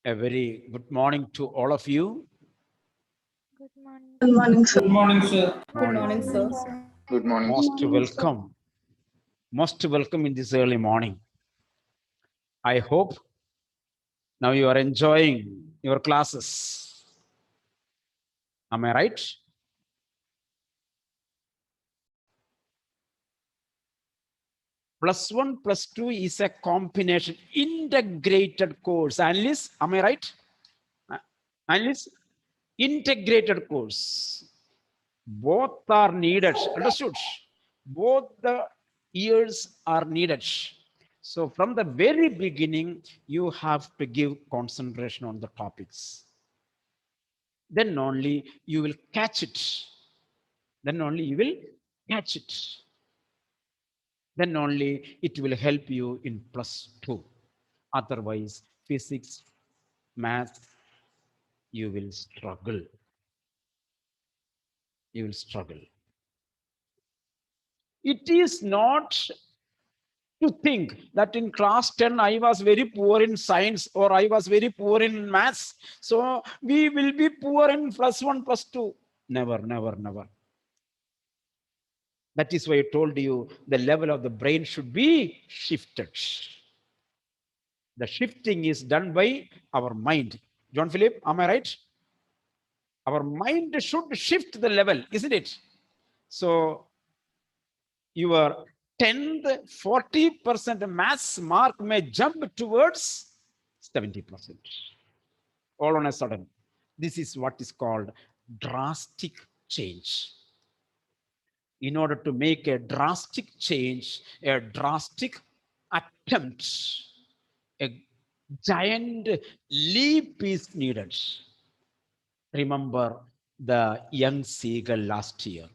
A very good morning to all of you. Good morning. Good morning, sir. Good morning, sir. Good morning, sir. Good morning. Most welcome in this early morning. I hope now you are enjoying your classes. Am I right? +1, +2 is a combination, integrated course. Analyst, am I right? Analyst, integrated course. Both are needed. Understood? Both the years are needed. So from the very beginning, you have to give concentration on the topics. Then only you will catch it. Then only you will catch it. Then only it will help you in +2. Otherwise, physics, math, you will struggle. You will struggle. It is not to think that in class 10 I was very poor in science or I was very poor in maths, so we will be poor in +1, +2. Never, never, never. That is why I told you the level of the brain should be shifted. The shifting is done by our mind. John Philip, am I right? Our mind should shift the level, isn't it? So your 10th, 40% maths mark may jump towards 70%. All on a sudden. This is what is called drastic change. In order to make a drastic change, a drastic attempt, a giant leap is needed. Remember the young seagull last year.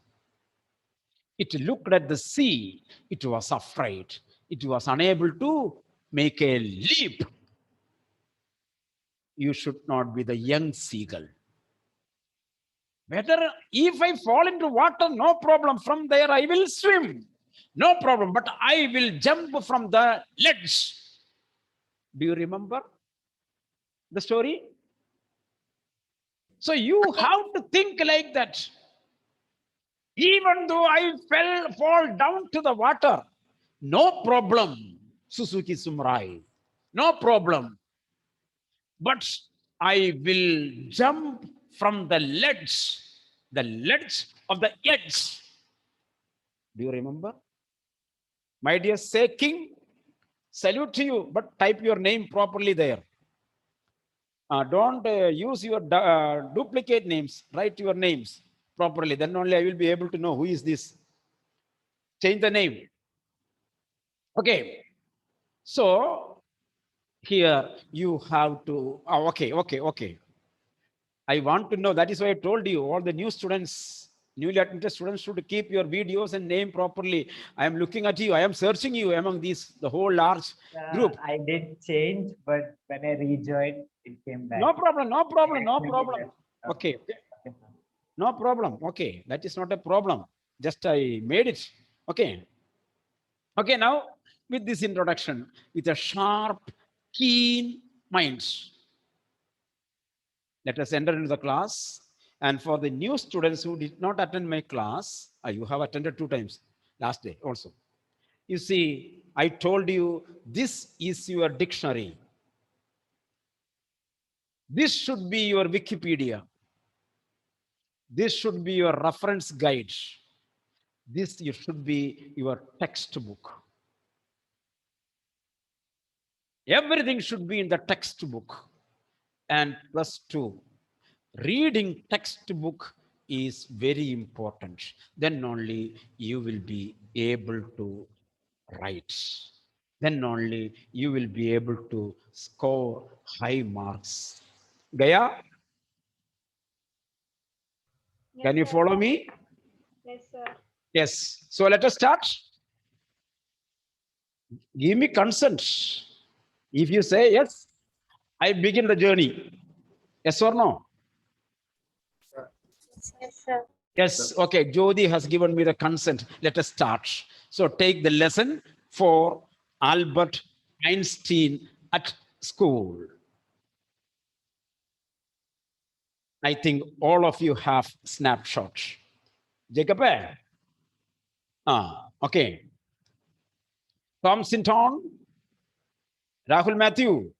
It looked at the sea. It was afraid. It was unable to make a leap. You should not be the young seagull. Whether if I fall into water, no problem. From there, I will swim. No problem. But I will jump from the ledge. Do you remember the story? So you have to think like that. Even though I fall down to the water, no problem, Suzuki Sumrai. No problem. But I will jump from the ledge of the edge. Do you remember? My dear Say King, salute to you, but type your name properly there. Don't use your duplicate names. Write your names properly. Then only I will be able to know who is this. Change the name. Okay. So here you have to, okay. I want to know, that is why I told you, all the new students, newly admitted students should keep your videos and name properly. I am looking at you, I am searching you among these, the whole large group. I did change, but when I rejoined, it came back. No problem. Okay. No problem. Okay, that is not a problem. Just I made it. Okay. Okay, now with this introduction, with a sharp, keen mind, let us enter into the class. And for the new students who did not attend my class, you have attended 2 times last day also. You see, I told you this is your dictionary. This should be your Wikipedia. This should be your reference guide. This should be your textbook. Everything should be in the textbook. And +2, reading textbook is very important. Then only you will be able to write. Then only you will be able to score high marks. Gaya, Yes, can you sir. follow me? Yes, sir. Yes. So let us start. Give me consent. If you say yes, I begin the journey. Yes or no? Yes, sir. Yes. Okay. Jyoti has given me the consent. Let us start. So take the lesson for Albert Einstein at school. I think all of you have snapshots. Jacob? Okay. Tom Sinton, Rahul Matthew,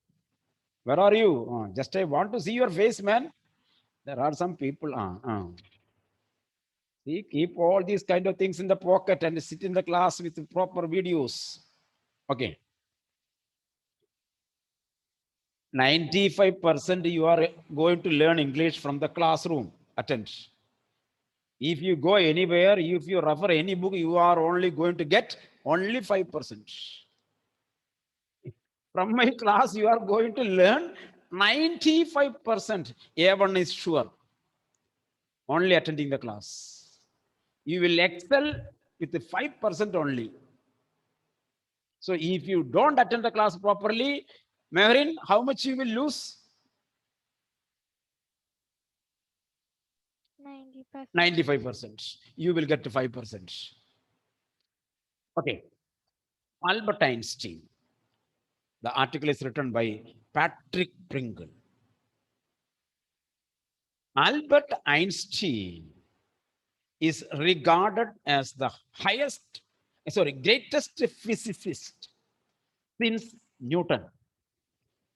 where are you? Just I want to see your face, man. There are some people. See, keep all these kind of things in the pocket and sit in the class with proper videos. Okay. 95% you are going to learn English from the classroom. Attend. If you go anywhere, if you refer any book, you are only going to get only 5%. From my class, you are going to learn 95%. A1 is sure. Only attending the class. You will excel with the 5% only. So if you don't attend the class properly, Meherin, how much you will lose? 90%. 95%. You will get 5%. Okay. Albert Einstein. The article is written by Patrick Pringle. Albert Einstein is regarded as the greatest physicist since Newton.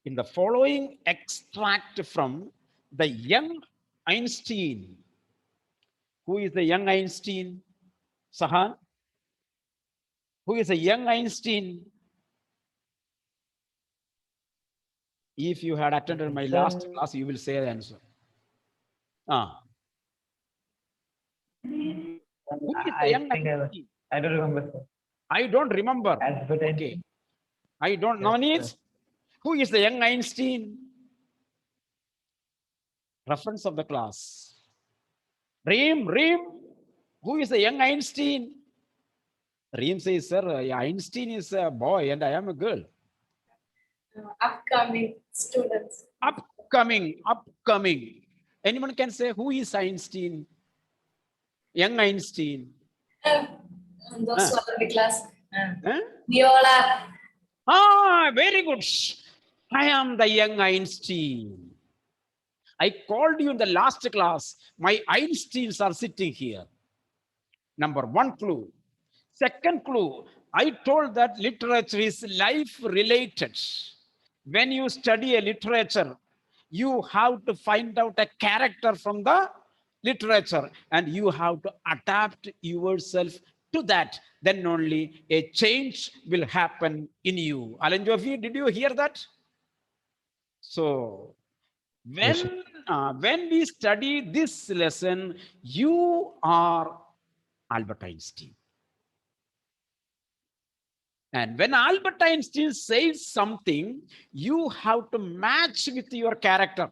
In the following extract from the young Einstein. Who is the young Einstein? Sahan? Who is a young Einstein? If you had attended my last class, you will say the answer. Who is the young Einstein? I don't remember, sir. I don't remember. Albert Okay. Einstein. I don't know. Yes, Who is the young Einstein? Reference of the class. Reem. Who is the young Einstein? Reem says, sir, Einstein is a boy and I am a girl. Upcoming students. Upcoming. Anyone can say who is Einstein? Young Einstein. Those who are in the class. Huh? Viola. Very good. I am the young Einstein. I called you in the last class. My Einsteins are sitting here. Number one clue. Second clue, I told that literature is life related. When you study a literature, you have to find out a character from the literature and you have to adapt yourself to that. Then only a change will happen in you. Alan Jofi, did you hear that? So when we study this lesson, you are Albert Einstein. And when Albert Einstein says something, you have to match with your character.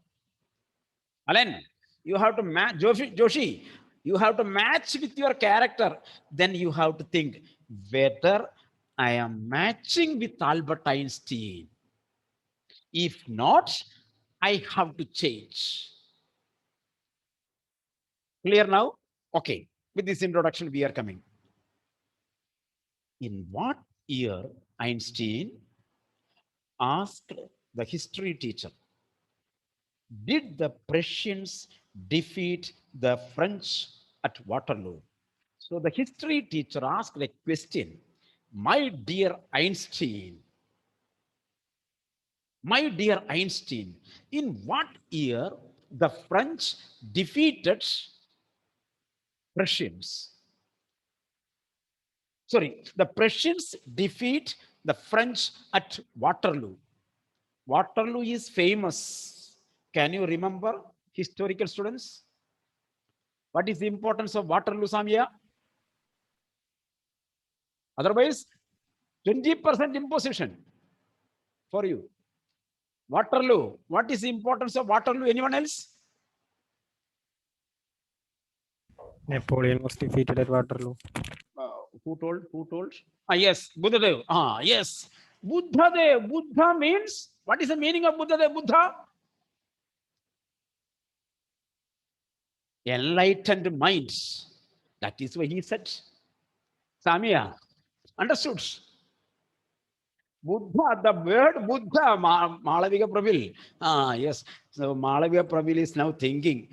Alan, you have to match, Joshi, you have to match with your character. Then you have to think whether I am matching with Albert Einstein. If not, I have to change. Clear now? Okay. With this introduction, we are coming. In what year Einstein asked the history teacher, did the Prussians defeat the French at Waterloo? So the history teacher asked a question, my dear Einstein, in what year the French defeated Prussians? Sorry, the Prussians defeat the French at Waterloo. Waterloo is famous. Can you remember, historical students? What is the importance of Waterloo, Samia? Otherwise, 20% imposition for you. Waterloo. What is the importance of Waterloo? Anyone else? Napoleon was defeated at Waterloo. Who told? Yes, Buddhadev. Yes. Buddhadev. Buddha means, what is the meaning of Buddhadev? Buddha? Enlightened minds. That is why he said. Samia, understood? Buddha, the word Buddha, Malavika Pravil. Yes. So Malavika Pravil is now thinking,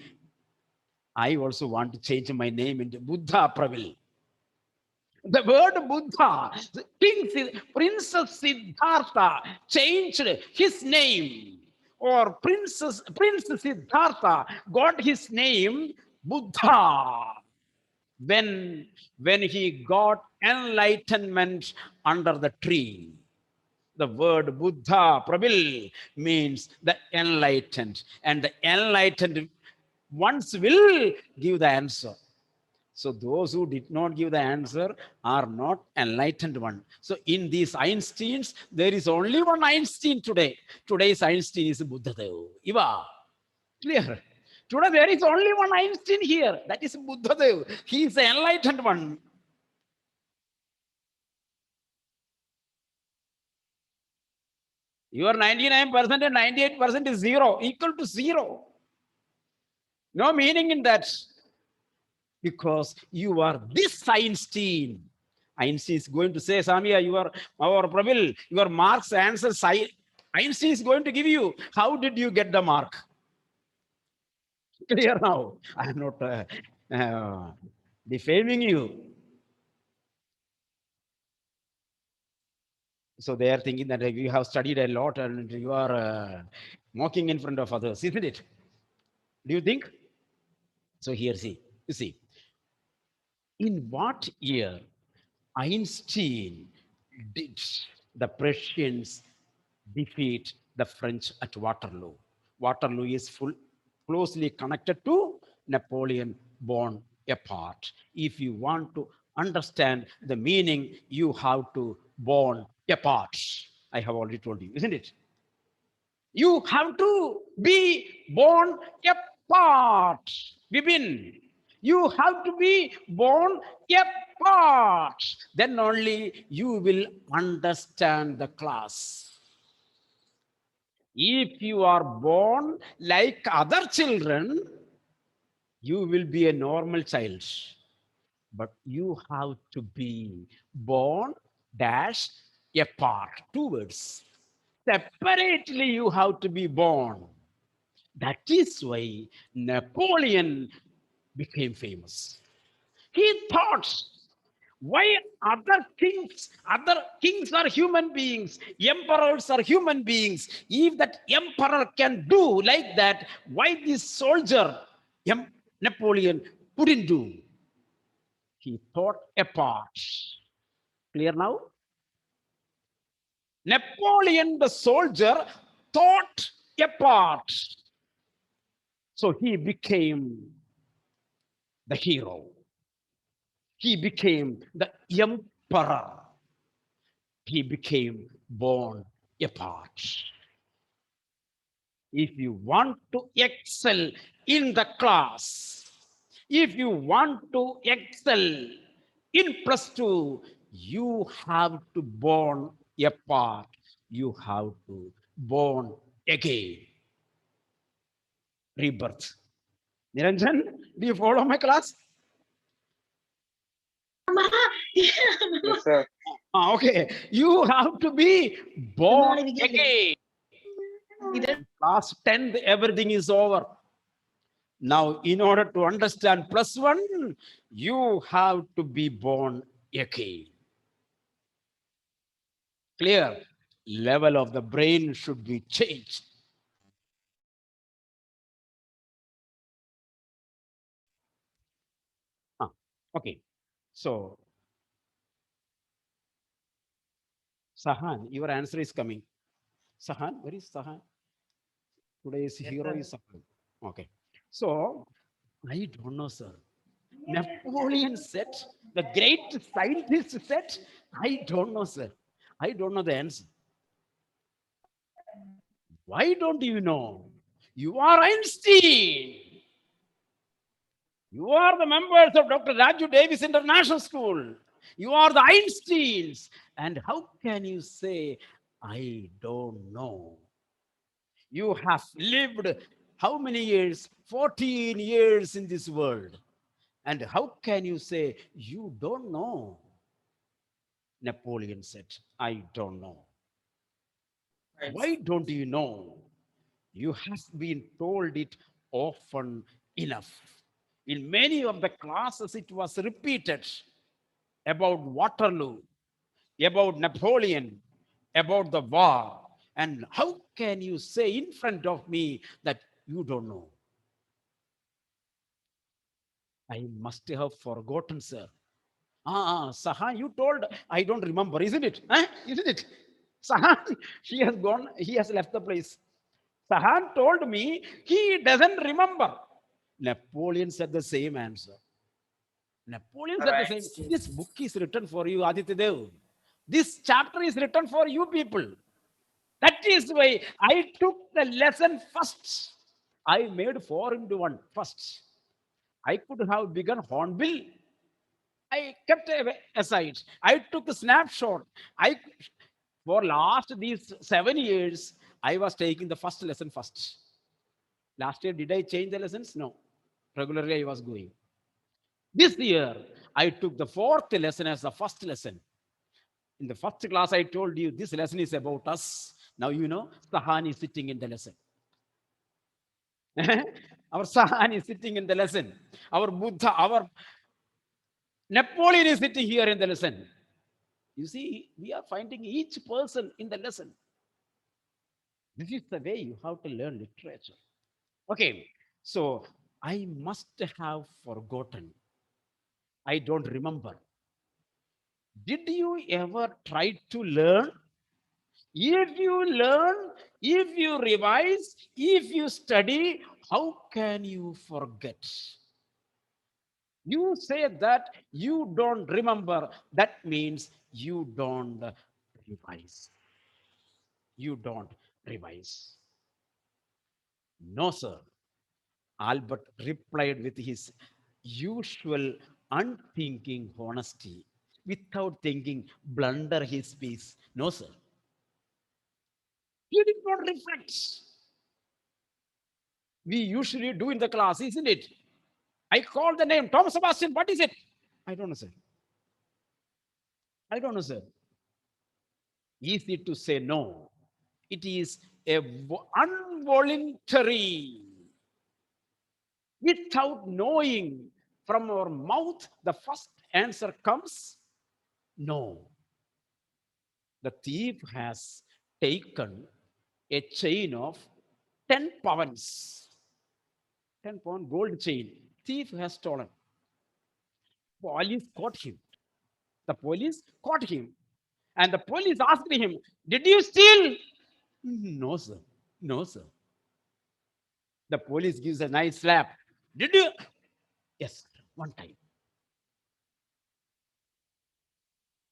I also want to change my name into Buddha Pravil. The word Buddha, Princess Siddhartha changed his name, or Prince Siddhartha got his name Buddha when he got enlightenment under the tree. The word Buddha, Prabil, means the enlightened, and the enlightened ones will give the answer. So those who did not give the answer are not enlightened one. So in these Einsteins, there is only one Einstein today. Today's Einstein is Buddha Dev. Iva, clear? Today there is only one Einstein here. That is Buddha Dev. He is the enlightened one. Your 99% and 98% is zero, equal to zero. No meaning in that. Because you are this Einstein. Einstein is going to say, Samia, you are our Pravil, your marks, answers, Einstein is going to give you. How did you get the mark? Clear now. I am not defaming you. So they are thinking that you have studied a lot and you are mocking in front of others, isn't it? Do you think? So here, see, you see, in what year Einstein did the Prussians defeat the French at Waterloo? Waterloo is closely connected to Napoleon Bonaparte. If you want to understand the meaning, you have to Bonaparte. I have already told you, isn't it? You have to be born apart. Vipin, you have to be born apart. Then only you will understand the class. If you are born like other children, you will be a normal child. But you have to be born dash apart. Two words. Separately, you have to be born. That is why Napoleon became famous. He thought, why other kings are human beings, emperors are human beings. If that emperor can do like that, why this soldier, Napoleon, couldn't do? He thought apart. Clear now? Napoleon, the soldier, thought apart. So he became the hero. He became the emperor. He became born apart. If you want to excel in the class, if you want to excel in +2, you have to born apart. You have to born again. Rebirth. Niranjan, do you follow my class? Yes, sir. Okay, you have to be born again. Class 10th, everything is over. Now, in order to understand +1, you have to be born again. Clear? Level of the brain should be changed. Okay, so Sahan, your answer is coming. Sahan, where is Sahan? Today's hero is Sahan. Okay, so I don't know, sir. Napoleon said, the great scientist said, I don't know, sir. I don't know the answer. Why don't you know? You are Einstein. You are the members of Dr.Raju Davis International School. You are the Einsteins. And how can you say, I don't know? You have lived how many years? 14 years in this world. And how can you say, you don't know? Napoleon said, I don't know. Why don't you know? You have been told it often enough. In many of the classes, it was repeated about Waterloo, about Napoleon, about the war. And how can you say in front of me that you don't know? I must have forgotten, sir. Sahan, you told, I don't remember, isn't it? Huh? Isn't it? Sahan, he has gone, he has left the place. Sahan told me he doesn't remember. Napoleon said the same answer. Napoleon said the same. This book is written for you, Aditya Dev. This chapter is written for you people. That is why I took the lesson first. I made 4 into 1 first. I could have begun Hornbill. I kept aside. I took a snapshot. I for last these 7 years, I was taking the first lesson first. Last year, did I change the lessons? No. Regularly, I was going. This year, I took the fourth lesson as the first lesson. In the first class, I told you this lesson is about us. Now you know Sahan is sitting in the lesson. Our Sahan is sitting in the lesson. Our Buddha, our Napoleon is sitting here in the lesson. You see, we are finding each person in the lesson. This is the way you have to learn literature. Okay, so I must have forgotten. I don't remember. Did you ever try to learn? If you learn, if you revise, if you study, how can you forget? You say that you don't remember, that means you don't revise. You don't revise. No, sir. Albert replied with his usual unthinking honesty, without thinking, blunder his piece. No, sir. He did not reflect. We usually do in the class, isn't it? I call the name, Thomas Sebastian, what is it? I don't know, sir. I don't know, sir. Easy to say no. It is a involuntary. Without knowing from our mouth, the first answer comes no. The thief has taken a chain of 10 pounds, 10-pound gold chain. Thief has stolen. Police caught him. The police caught him. And the police asked him, did you steal? No, sir. No, sir. The police gives a nice slap. Did you? Yes, one time.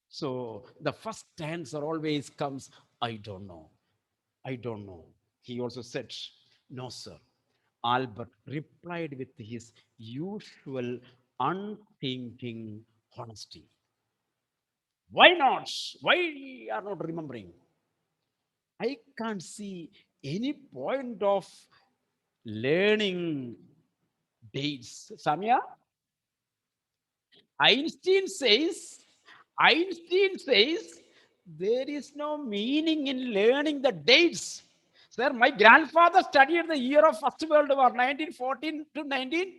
So the first answer always comes, I don't know. I don't know. He also said, no, sir. Albert replied with his usual unthinking honesty. Why not? Why are not remembering? I can't see any point of learning dates. Samia, Einstein says, Einstein says, there is no meaning in learning the dates. Sir, my grandfather studied the year of First World War, 1914 to 19.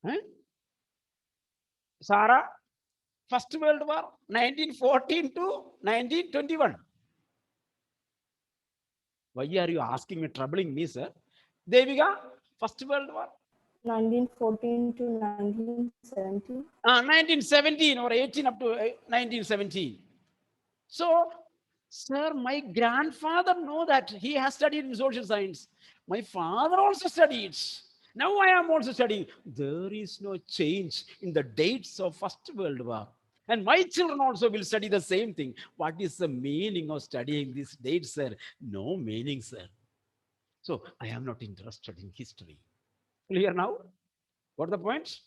Huh? Sarah, First World War, 1914 to 1921. Why are you asking me, troubling me, sir? Devika, First World War? 1914 to 1917. 1917 or 18 up to 1917. So, sir, my grandfather know that he has studied in social science. My father also studied. Now I am also studying. There is no change in the dates of First World War. And my children also will study the same thing. What is the meaning of studying these dates, sir? No meaning, sir. So I am not interested in history. Clear now? What the point?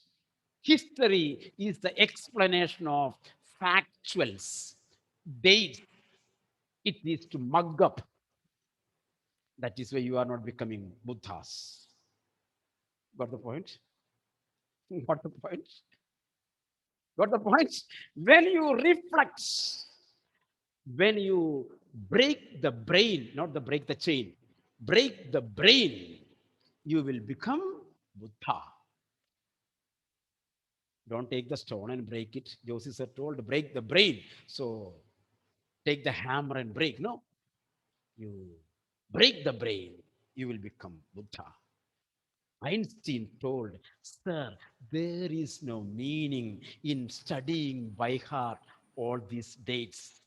History is the explanation of factuals, dates. It needs to mug up. That is why you are not becoming Buddhas. Got the point? Got the point? Got the point? When you reflect, when you break the brain, not the break the chain, break the brain, you will become Buddha. Don't take the stone and break it. Joseph sir told, break the brain. So take the hammer and break. No, you break the brain, you will become Buddha. Einstein told, sir, there is no meaning in studying by heart all these dates.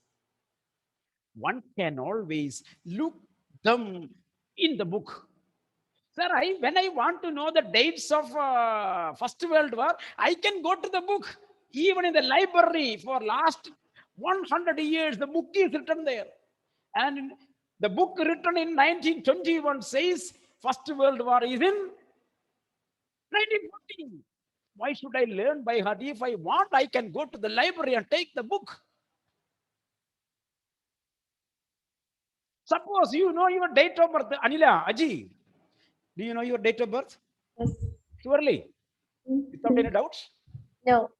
One can always look them in the book. Sir, when I want to know the dates of First World War, I can go to the book. Even in the library for last 100 years, the book is written there. And the book written in 1921 says First World War is in 1914. Why should I learn by heart? If I want, I can go to the library and take the book. Suppose you know your date of birth, Anila, Aji. Do you know your date of birth? Yes. Surely, without any doubts? No.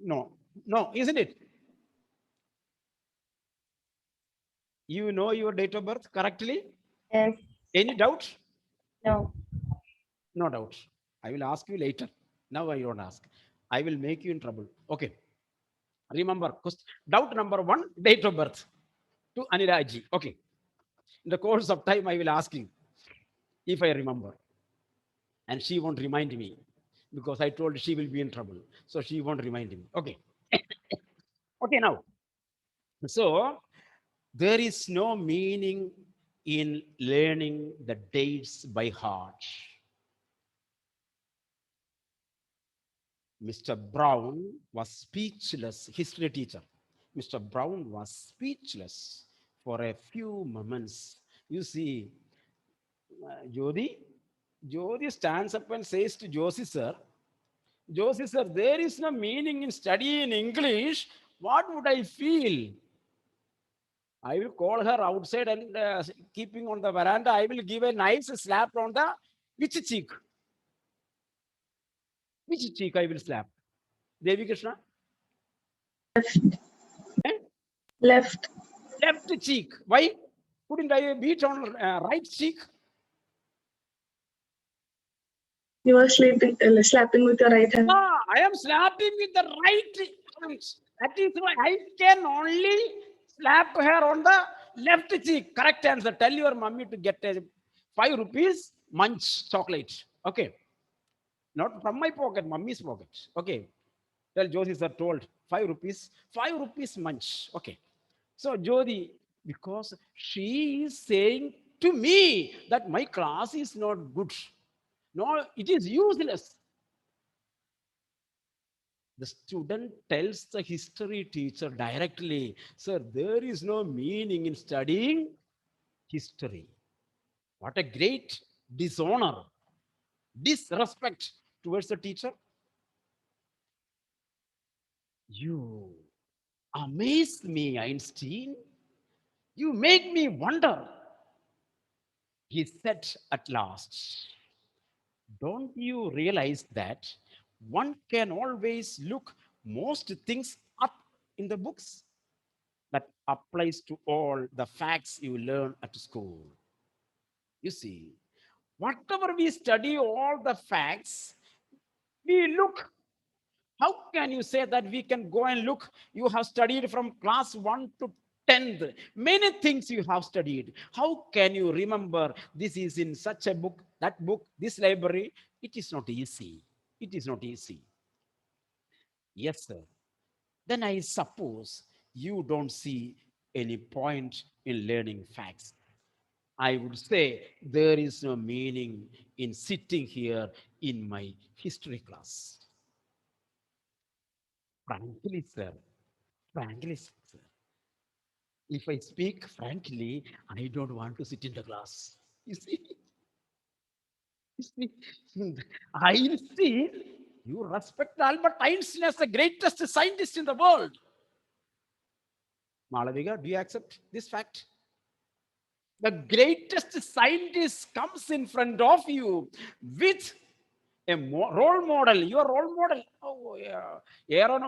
No, no, isn't it? You know your date of birth correctly? Yes. Any doubt? No. No doubt. I will ask you later. Now I don't ask. I will make you in trouble. Okay. Remember, doubt number one, date of birth to Aniraji. Okay. In the course of time, I will ask you if I remember. And she won't remind me because I told she will be in trouble. So she won't remind me. Okay. Okay, now. So there is no meaning in learning the dates by heart. Mr. Brown was speechless, history teacher. Mr. Brown was speechless for a few moments. You see, Jodi stands up and says to Josie, sir, there is no meaning in studying English. What would I feel? I will call her outside and keeping on the veranda, I will give a nice slap on the which cheek? Which cheek I will slap? Devi Krishna? Eh? Left. Left cheek. Why? Couldn't I beat on right cheek? You were slapping with your right hand. Ah, I am slapping with the right hand. That is why I can only slap her on the left cheek. Correct answer. Tell your mummy to get a 5 rupees munch chocolate. Okay. Not from my pocket, mummy's pocket. Okay. Tell Josie sir told 5 rupees, 5 rupees munch. Okay. So Jodi, because she is saying to me that my class is not good. No, it is useless. The student tells the history teacher directly, sir, there is no meaning in studying history. What a great dishonor, disrespect towards the teacher. You amaze me, Einstein. You make me wonder. He said at last, don't you realize that one can always look most things up in the books? That applies to all the facts you learn at school. You see, whatever we study, all the facts, we look. How can you say that we can go and look? You have studied from class 1 to 10th. Many things you have studied. How can you remember this is in such a book, that book, this library? It is not easy. It is not easy. Yes, sir. Then I suppose you don't see any point in learning facts. I would say there is no meaning in sitting here in my history class. Frankly, sir, frankly, sir, if I speak frankly, I don't want to sit in the class. You see, you see, Einstein, you respect Albert Einstein as the greatest scientist in the world. Malavika, do you accept this fact? The greatest scientist comes in front of you with a role model, your role model. Oh, yeah.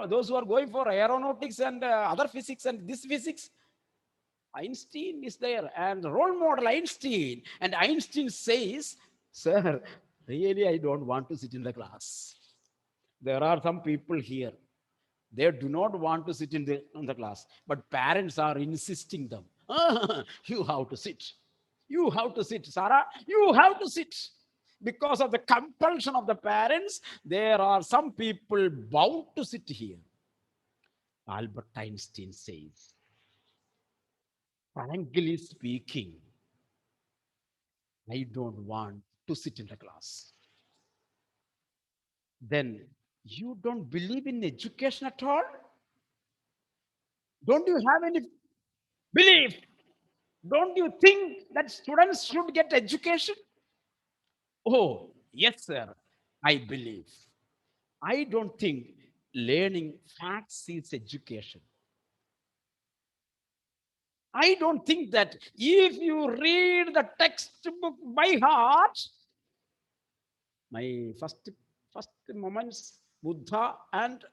Those who are going for aeronautics and other physics and this physics, Einstein is there, and role model Einstein. And Einstein says, sir, really, I don't want to sit in the class. There are some people here. They do not want to sit in the class, but parents are insisting them. "Ah, you have to sit. You have to sit, Sarah. You have to sit." Because of the compulsion of the parents, there are some people bound to sit here. Albert Einstein says, frankly speaking, I don't want to sit in the class. Then you don't believe in education at all? Don't you have any belief? Don't you think that students should get education? Oh, yes, sir. I believe. I don't think learning facts is education. I don't think that if you read the textbook by heart, my first moments, Buddha and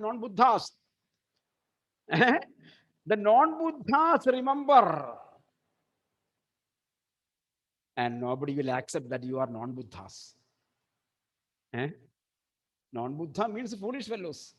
non-Buddhas. The non-Buddhas remember, and nobody will accept that you are non-Buddhas. Non-Buddha means foolish fellows.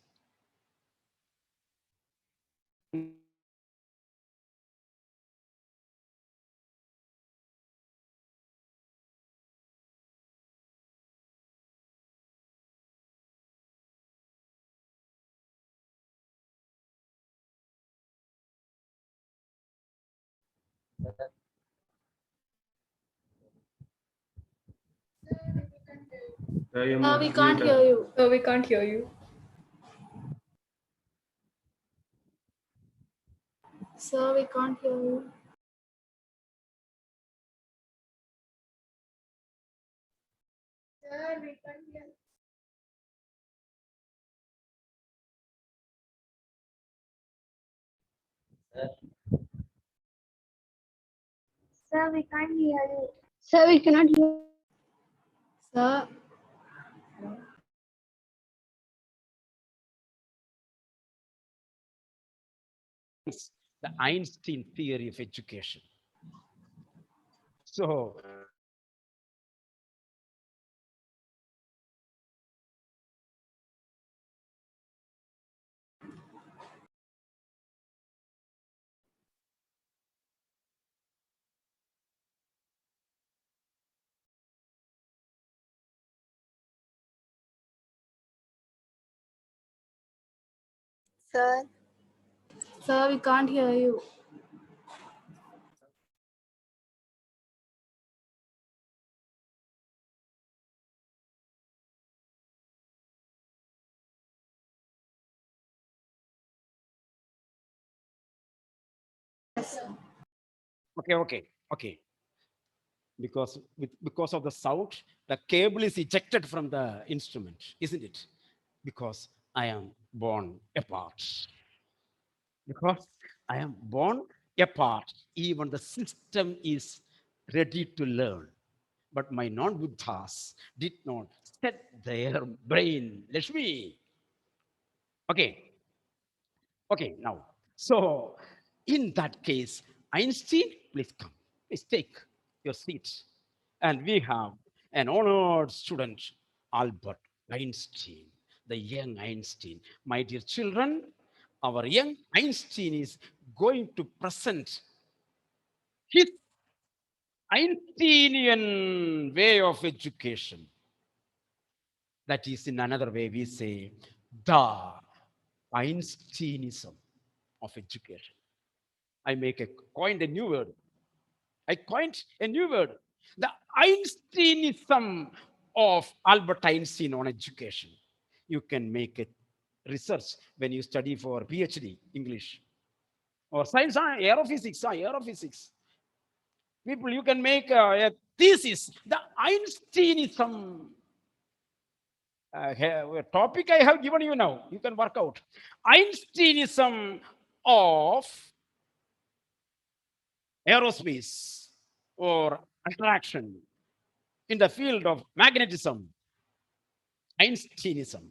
We can't hear you. We can't hear you. Sir, we can't hear you. Sir, we can't hear. Sir, we can't hear you. Sir, we cannot hear. Sir, The Einstein theory of education. So, sir, sir, we can't hear you. okay. Because of the sound, the cable is ejected from the instrument, isn't it? Because I am born apart. Because I am born apart. Even the system is ready to learn. But my non-Buddhas did not set their brain. Lakshmi. Okay, okay, now. So, in that case, Einstein, please come. Please take your seat. And we have an honored student, Albert Einstein, the young Einstein. My dear children, our young Einstein is going to present his Einsteinian way of education. That is, in another way, we say the Einsteinism of education. I make a coined a new word. I coined a new word. The Einsteinism of Albert Einstein on education. You can make a research when you study for PhD English or science, aerophysics. People, you can make a thesis. The Einsteinism topic I have given you now. You can work out. Einsteinism of aerospace or attraction in the field of magnetism Einsteinism.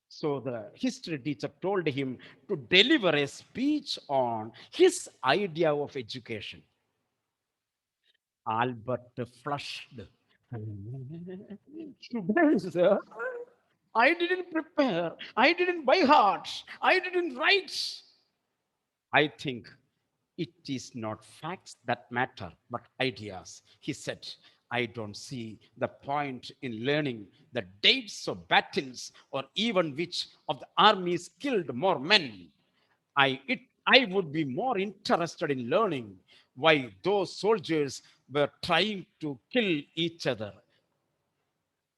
So the history teacher told him to deliver a speech on his idea of education. Albert flushed. Students, sir, I didn't prepare. I didn't buy heart. I didn't write. I think it is not facts that matter, but ideas. He said, I don't see the point in learning the dates of battles or even which of the armies killed more men. I would be more interested in learning why those soldiers were trying to kill each other.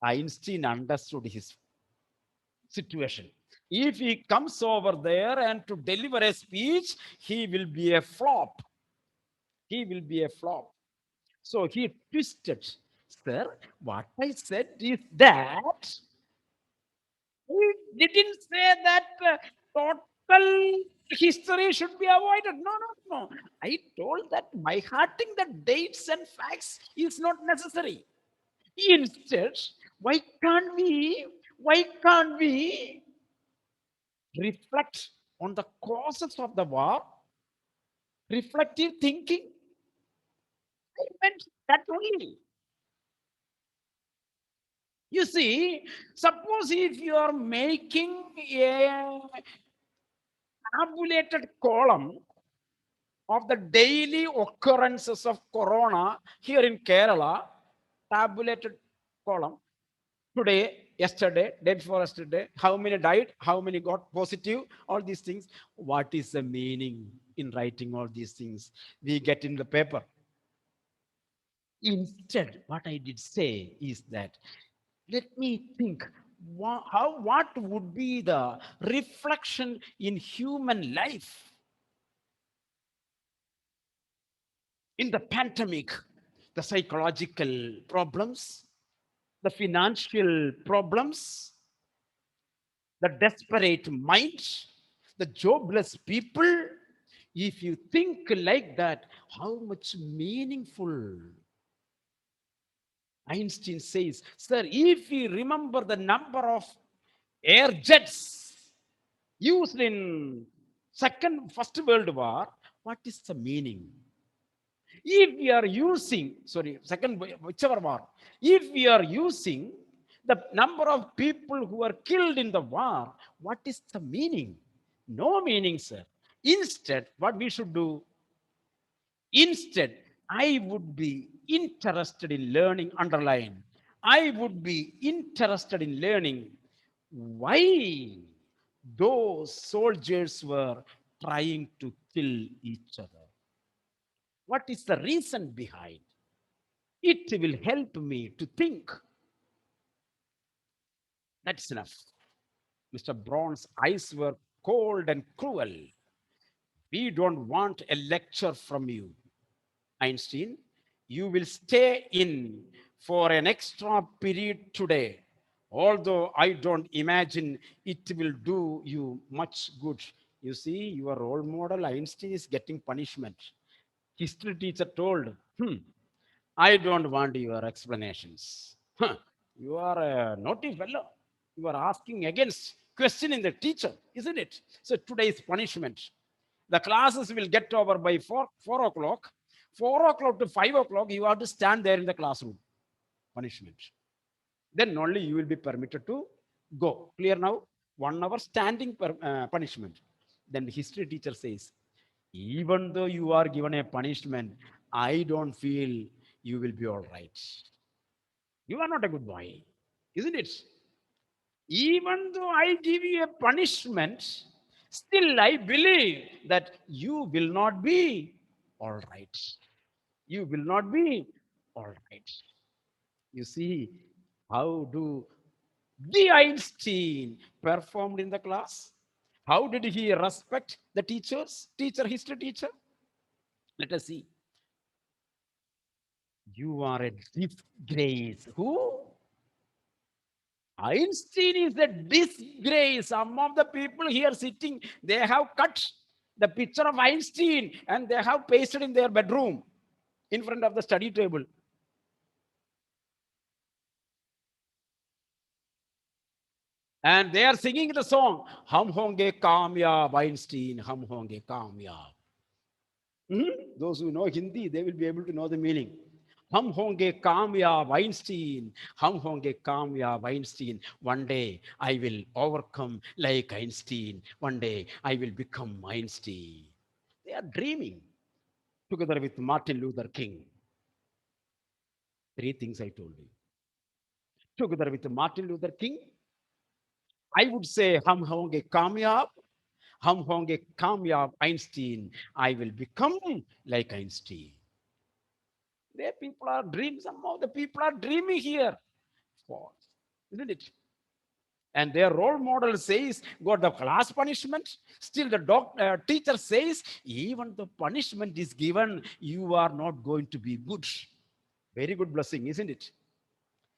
Einstein understood his situation. If he comes over there and to deliver a speech, he will be a flop. He will be a flop. So he twisted. Sir, what I said is that he didn't say that total history should be avoided. No, no, no. I told that by hearting the dates and facts is not necessary. Instead, why can't we reflect on the causes of the war? Reflective thinking. I meant that only. You see, suppose if you are making a tabulated column of the daily occurrences of corona here in Kerala, tabulated column, today, yesterday, day before yesterday, how many died, how many got positive, all these things. What is the meaning in writing all these things? We get in the paper. Instead, what I did say is that let me think what would be the reflection in human life in the pandemic, the psychological problems, the financial problems, the desperate mind, the jobless people. If you think like that, how much meaningful. Einstein says, sir, if you remember the number of air jets used in First World War, what is the meaning? If we are using, whichever war, if we are using the number of people who are killed in the war, what is the meaning? No meaning, sir. Instead, what we should do, instead, I would be interested in learning, underline. I would be interested in learning why those soldiers were trying to kill each other. What is the reason behind? It will help me to think. That's enough. Mr. Brown's eyes were cold and cruel. We don't want a lecture from you, Einstein. You will stay in for an extra period today, although I don't imagine it will do you much good. You see, your role model, Einstein, is getting punishment. History teacher told, I don't want your explanations. Huh, you are a naughty fellow. You are asking against questioning the teacher, isn't it? So today's punishment. The classes will get over by 4 o'clock. 4 o'clock to 5 o'clock, you have to stand there in the classroom. Punishment. Then only you will be permitted to go. Clear now? 1 hour standing punishment. Then the history teacher says, even though you are given a punishment, I don't feel you will be all right. You are not a good boy, isn't it? Even though I give you a punishment, still I believe that you will not be all right. You will not be all right. You see, how do the Einstein performed in the class? How did he respect the teachers, history teacher? Let us see. You are a disgrace. Who? Einstein is a disgrace. Some of the people here sitting, they have cut the picture of Einstein and they have pasted in their bedroom in front of the study table. And they are singing the song, Hum honge kamyab, Einstein, hum honge kamyab. Those who know Hindi, they will be able to know the meaning. Hum honge kamyab, Einstein, hum honge kamyab, Einstein. One day I will overcome like Einstein. One day I will become Einstein. They are dreaming together with Martin Luther King. Three things I told you. Together with Martin Luther King, I would say hum honge kamyab, hum honge kamyab, Einstein. I will become like Einstein. There people are dreaming. Some of the people are dreaming here. False, isn't it? And their role model says, got the class punishment. Still, the teacher says, even the punishment is given, you are not going to be good. Very good blessing, isn't it?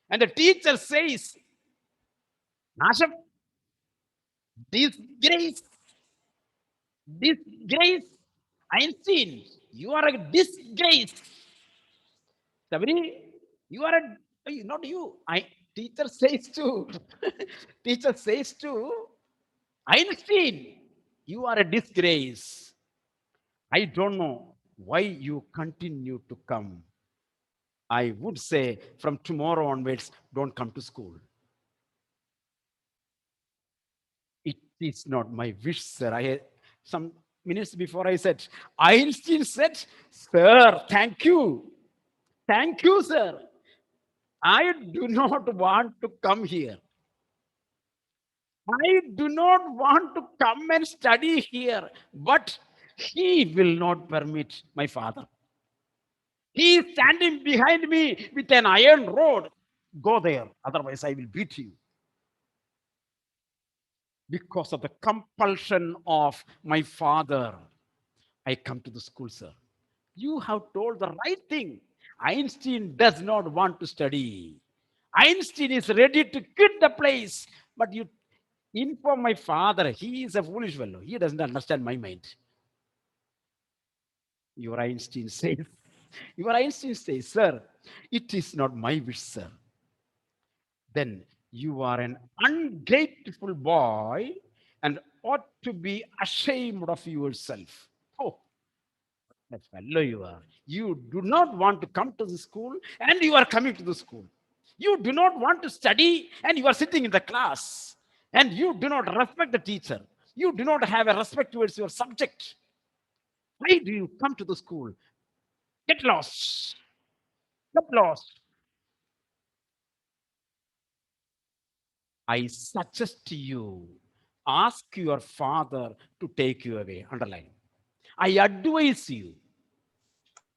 And the teacher says, Nasham, disgrace, disgrace. Einstein, you are a disgrace. Sabri, you are not you. Teacher says to, teacher says to Einstein, you are a disgrace. I don't know why you continue to come. I would say from tomorrow onwards, don't come to school. It is not my wish, sir. Some minutes before I said, Einstein said, sir, thank you. Thank you, sir. I do not want to come here. I do not want to come and study here, but he will not permit, my father. He is standing behind me with an iron rod. Go there, otherwise I will beat you. Because of the compulsion of my father, I come to the school, sir. You have told the right thing. Einstein does not want to study. Einstein is ready to quit the place, but you inform my father. He is a foolish fellow. He doesn't understand my mind. Your Einstein says, your Einstein says, sir, it is not my wish, sir. Then you are an ungrateful boy and ought to be ashamed of yourself. Oh, that fellow you are. You do not want to come to the school and you are coming to the school. You do not want to study and you are sitting in the class. And you do not respect the teacher. You do not have a respect towards your subject. Why do you come to the school? Get lost. Get lost. I suggest to you, ask your father to take you away. Underline. I advise you.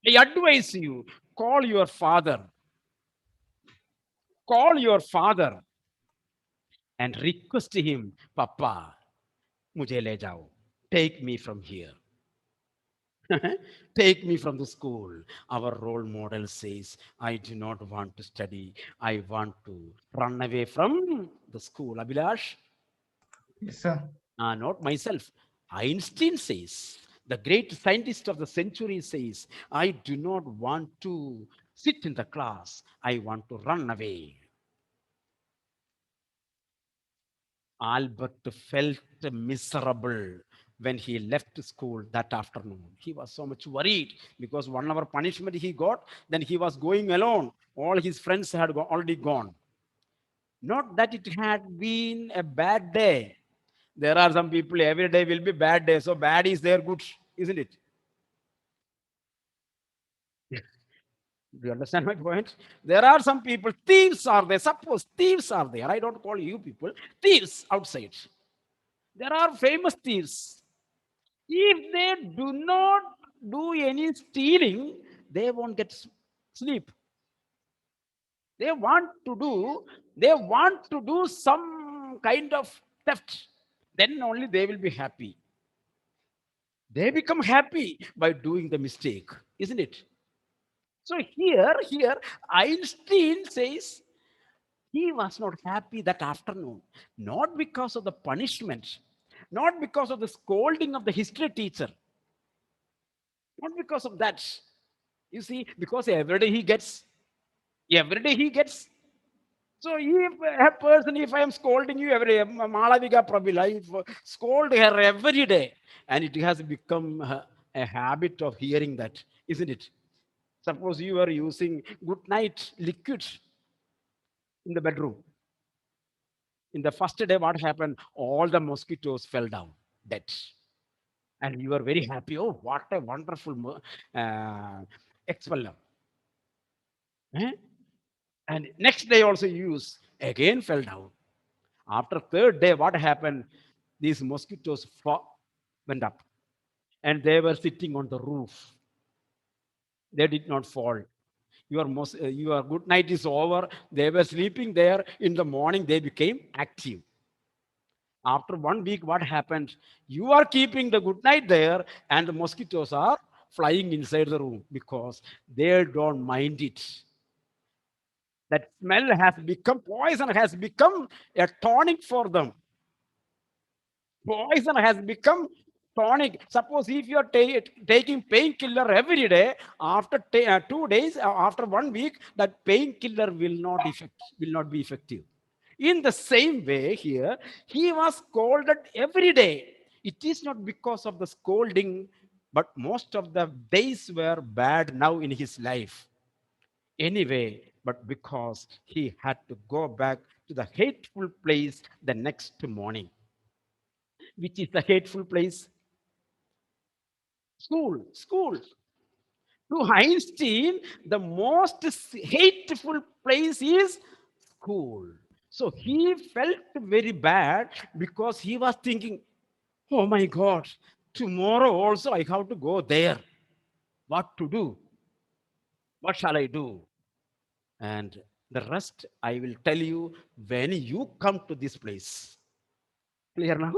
I advise you. Call your father. Call your father and request him, Papa, mujhe le jao. Take me from here. Take me from the school. Our role model says, I do not want to study. I want to run away from the school. Abhilash? Yes, sir. Not myself. Einstein says, the great scientist of the century says, I do not want to sit in the class. I want to run away. Albert felt miserable when he left school that afternoon. He was so much worried because 1 hour punishment he got, then he was going alone. All his friends had already gone. Not that it had been a bad day. There are some people, every day will be bad day. So bad is their good, isn't it? Do you understand my point? There are some people, thieves are there. Suppose thieves are there. I don't call you people, thieves outside. There are famous thieves. If they do not do any stealing, they won't get sleep. They want to do some kind of theft. Then only they will be happy. They become happy by doing the mistake, isn't it? So here, Einstein says he was not happy that afternoon, not because of the punishment, not because of the scolding of the history teacher, not because of that. You see, because every day he gets So if a person, if I am scolding you every Malavika Prabhila, if scold her every day, and it has become a habit of hearing that, isn't it? Suppose you are using good night liquid in the bedroom. In the first day, what happened? All the mosquitoes fell down dead. And you are very happy. Oh, what a wonderful expeller. Eh? And next day also use, again fell down. After third day, what happened? These mosquitoes went up and they were sitting on the roof. They did not fall. Your good night is over. They were sleeping there. In the morning, they became active. After 1 week, what happened? You are keeping the good night there, and the mosquitoes are flying inside the room because they don't mind it. That smell has become poison, has become a tonic for them. Poison has become tonic. Suppose if you are taking painkiller every day, after 2 days, after 1 week, that painkiller will not be effective. In the same way, here he was scolded every day. It is not because of the scolding, but most of the days were bad now in his life. Anyway, but because he had to go back to the hateful place the next morning. Which is the hateful place? School. To Einstein, the most hateful place is school. So he felt very bad because he was thinking, oh my God, tomorrow also I have to go there. What to do? What shall I do? And the rest I will tell you when you come to this place. Clear now?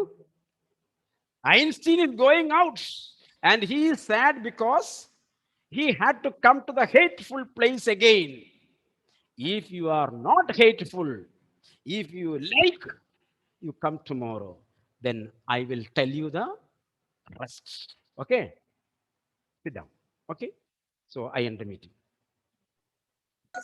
Einstein is going out and he is sad because he had to come to the hateful place again. If you are not hateful, if you like, you come tomorrow, then I will tell you the rest. Okay? Sit down. Okay? So I end the meeting.